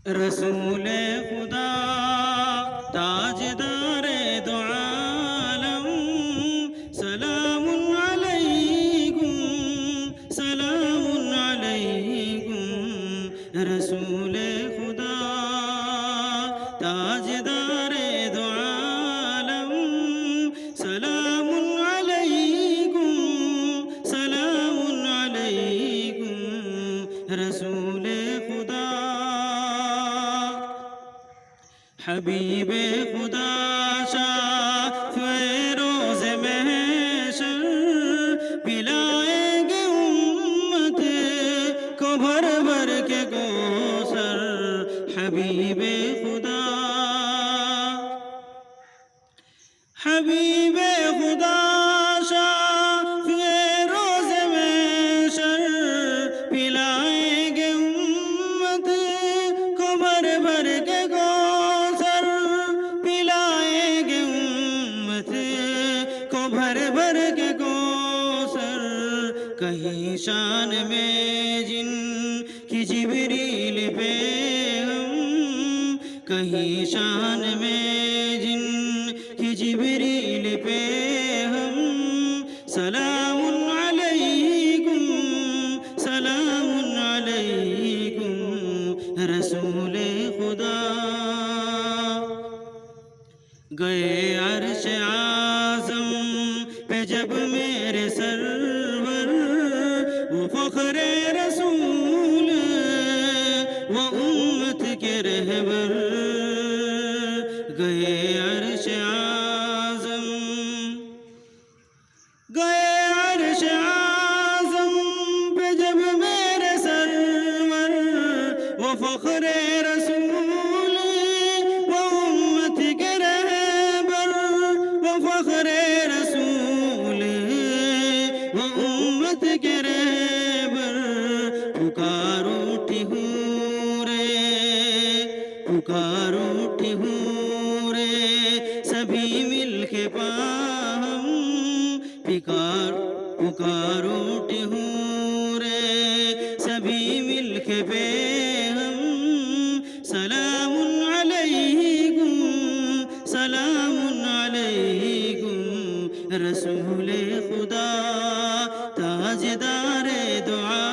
رسول خدا تاجدار دو عالم سلام علیکم سلام علیکم رسول خدا تاجدار دو عالم سلام علیکم سلام علیکم رسول خدا حبیب خدا شافع روز محشر پلائیں گے امت کو بھر بھر کے کوثر حبیب خدا حبیب خدا شافع روز محشر پلائیں گے امت کو بھر بھر کے بھر بھر کے کوثر کہیں شان میں جن کی جبریل پہ ہم کہیں شان میں جن کی جبریل پہ ہم سلام علیکم سلام علیکم رسول خدا گئے عرش اعظم پہ جب میرے سرور وہ فخر رسول وہ امت کے رہبر گئے عرش اعظم گئے عرش اعظم پہ جب میرے سرور وہ فخر رسول وہ امت کے فخر رسول وہ امت کے رہبر پکار اٹھی ہوں رے سبھی مل کے پاہم پکار اٹھی ہوں رے سبھی مل کے پہ ہم سلام علیکم سلام علیکم رسول خدا تاجدار دو عالم